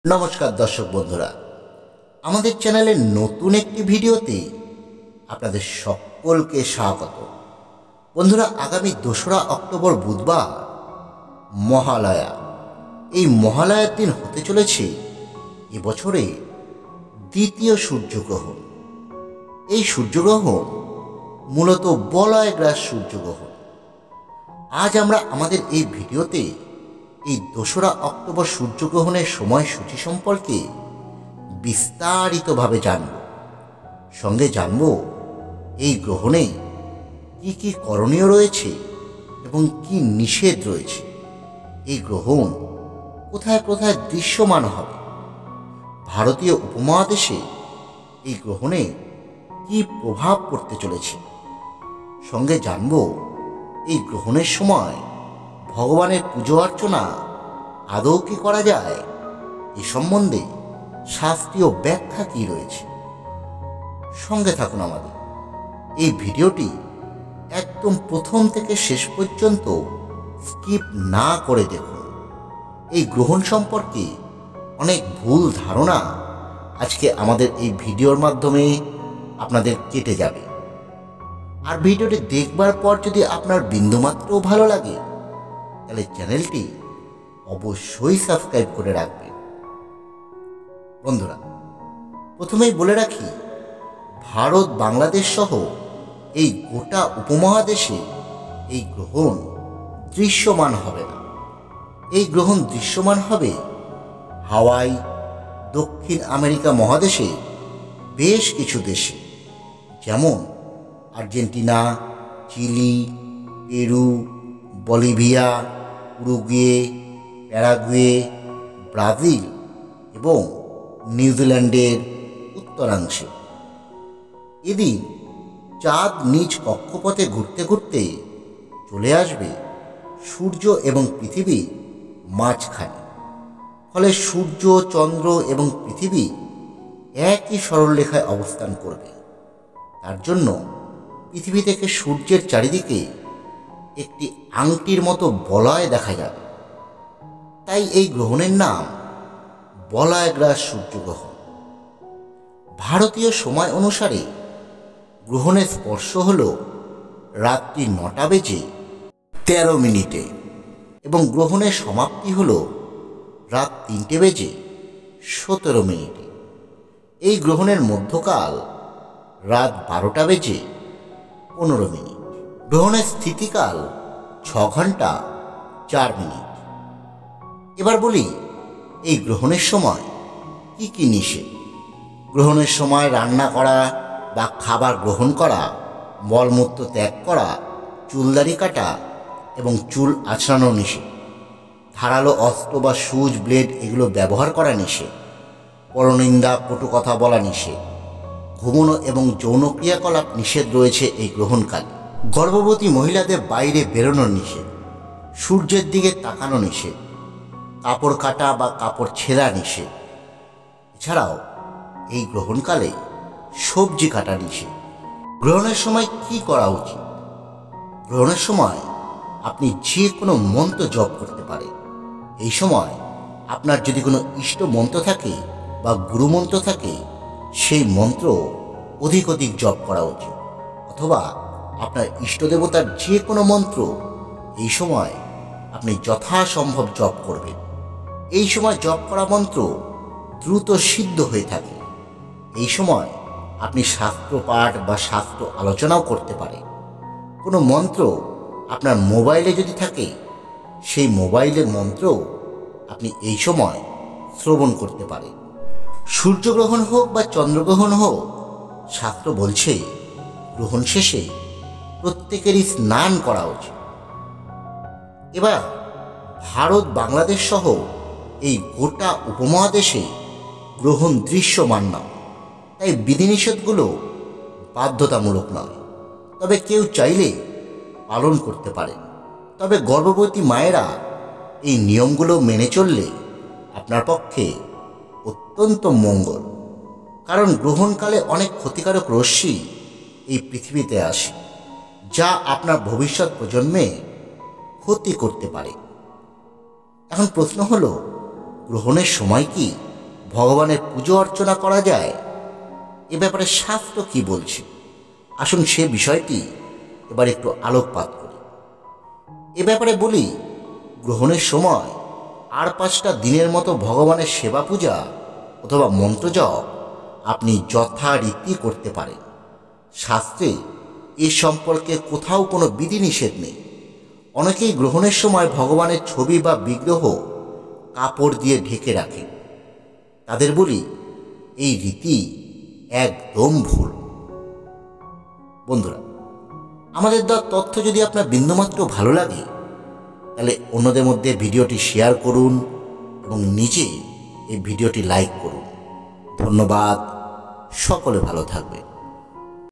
নমস্কার দর্শক বন্ধুরা, আমাদের চ্যানেলের নতুন একটি ভিডিওতে আপনাদের সকলকে স্বাগত। বন্ধুরা, আগামী 2রা অক্টোবর বুধবার মহালয়া। এই মহালয়ার দিন হতে চলেছে এবছরে দ্বিতীয় সূর্যগ্রহণ। এই সূর্যগ্রহণ মূলত বলয়গ্রাস সূর্যগ্রহণ। আজ আমরা আমাদের এই ভিডিওতে এই 2রা অক্টোবর সূর্যগ্রহণের সময়সূচি সম্পর্কে বিস্তারিতভাবে জানব। সঙ্গে জানব এই গ্রহণে কি কি করণীয় রয়েছে এবং কি নিষেধ রয়েছে। এই গ্রহণ কোথায় কোথায় দৃশ্যমান হবে, ভারতীয় উপমহাদেশে এই গ্রহণে কি প্রভাব পড়তে চলেছে। সঙ্গে জানব এই গ্রহণের সময় ভগবানের পুজো অর্চনা আদৌ কি করা যায়, এ সম্বন্ধে শাস্ত্রীয় ব্যাখ্যা কি রয়েছে। সঙ্গে থাকুন আমাদের। এই ভিডিওটি একদম প্রথম থেকে শেষ পর্যন্ত স্কিপ না করে দেখুন। এই গ্রহণ সম্পর্কে অনেক ভুল ধারণা আজকে আমাদের এই ভিডিওর মাধ্যমে আপনাদের কেটে যাবে। আর ভিডিওটি দেখবার পর যদি আপনার বিন্দুমাত্রও ভালো লাগে, তাহলে চ্যানেলটি অবশ্যই সাবস্ক্রাইব করে রাখবেন। বন্ধুরা, প্রথমেই বলে রাখি, ভারত বাংলাদেশ সহ এই গোটা উপমহাদেশে এই গ্রহণ দৃশ্যমান হবে না। এই গ্রহণ দৃশ্যমান হবে হাওয়াই, দক্ষিণ আমেরিকা মহাদেশে বেশ কিছু দেশে, যেমন Argentina, Chile, Peru, Bolivia, Uruguay, Paraguay, Brazil এবং নিউজিল্যান্ডের উত্তরাংশে। এদিন চাঁদ নিজ কক্ষপথে ঘুরতে ঘুরতে চলে আসবে সূর্য এবং পৃথিবীর মাঝখানে। ফলে সূর্য, চন্দ্র এবং পৃথিবী একই সরলরেখায় অবস্থান করবে। তার জন্য পৃথিবী থেকে সূর্যের চারিদিকে একটি আংটির মতো বলয় দেখা যাবে। তাই এই গ্রহণের নাম বলয়গ্রাস সূর্যগ্রহণ। ভারতীয় সময় অনুসারে গ্রহণের স্পর্শ হল রাত্রি 9:13 এবং গ্রহণের সমাপ্তি হল রাত 3:17। এই গ্রহণের মধ্যকাল রাত 12:15। গ্রহণের স্থিতিকাল 6 ঘন্টা 4 মিনিট। এবার বলি, এই গ্রহণের সময় কি কি নিষেধ। গ্রহণের সময় রান্না করা বা খাবার গ্রহণ করা, মলমূত্র ত্যাগ করা, চুলদাড়ি কাটা এবং চুল আঁচড়ানো নিষেধ। ধারালো অস্ত্র বা সুচ, ব্লেড এগুলো ব্যবহার করা নিষেধ। পরনিন্দা, কটু কথা বলা নিষেধ। ঘুমানো এবং যৌন ক্রিয়াকলাপ নিষেধ রয়েছে এই গ্রহণকালে। গর্ভবতী মহিলাদের বাইরে বেরোনোর নিষেধ। সূর্যের দিকে তাকানো নিষেধ। কাপড় কাটা বা কাপড় ছেঁড়া নিষেধ। এছাড়াও এই গ্রহণকালে সবজি কাটা নিষেধ। গ্রহণের সময় কি করা উচিত। গ্রহণের সময় আপনি যে কোনো মন্ত্র জপ করতে পারেন। এই সময় আপনার যদি কোনো ইষ্ট মন্ত্র থাকে বা গুরুমন্ত্র থাকে, সেই মন্ত্র অধিক জপ করা উচিত। অথবা আপনার ইষ্ট দেবতার যে কোনো মন্ত্র এই সময় আপনি যথাসম্ভব জপ করবেন। এই সময় জপ করা মন্ত্র দ্রুত সিদ্ধ হয়ে থাকে। এই সময় আপনি শাস্ত্র পাঠ বা শাস্ত্র আলোচনাও করতে পারেন। কোনো মন্ত্র আপনার মোবাইলে যদি থাকে, সেই মোবাইলের মন্ত্র আপনি এই সময় শ্রবণ করতে পারেন। সূর্যগ্রহণ হোক বা চন্দ্রগ্রহণ হোক, শাস্ত্র বলছে গ্রহণ শেষে প্রত্যেকেরই স্নান করা উচিত। এবার ভারত বাংলাদেশ সহ এই গোটা উপমহাদেশে গ্রহণ দৃশ্যমান নয়। তাই বিধিনিষেধগুলো বাধ্যতামূলক নয়, তবে কেউ চাইলে পালন করতে পারেন। তবে গর্ভবতী মায়েরা এই নিয়মগুলো মেনে চললে আপনার পক্ষে অত্যন্ত মঙ্গল। কারণ গ্রহণকালে অনেক ক্ষতিকারক রশ্মি এই পৃথিবীতে আসে, যা আপনার ভবিষ্যৎ প্রজন্মে ক্ষতি করতে পারে। এখন প্রশ্ন হলো, গ্রহণের সময় কি ভগবানের পুজো অর্চনা করা যায়? এ ব্যাপারে শাস্ত্র কি বলছে, আসুন সে বিষয়টি এবার একটু আলোকপাত করি। এ ব্যাপারে বলি, গ্রহণের সময় আর 5টা দিনের মতো ভগবানের সেবা পূজা অথবা মন্ত্রজপ আপনি যথারীতি করতে পারেন। শাস্ত্রে এ সম্পর্কে কোথাও কোনো বিধিনিষেধ নেই। অনেকেই গ্রহণের সময় ভগবানের ছবি বা বিগ্রহ কাপড় দিয়ে ঢেকে রাখেন। তাদের বলি, এই রীতি একদম ভুল। বন্ধুরা, আমাদের দেওয়া তথ্য যদি আপনার বিন্দুমাত্র ভালো লাগে, তাহলে অন্যদের মধ্যে ভিডিওটি শেয়ার করুন এবং নিজে এই ভিডিওটি লাইক করুন। ধন্যবাদ। সকলে ভালো থাকবেন।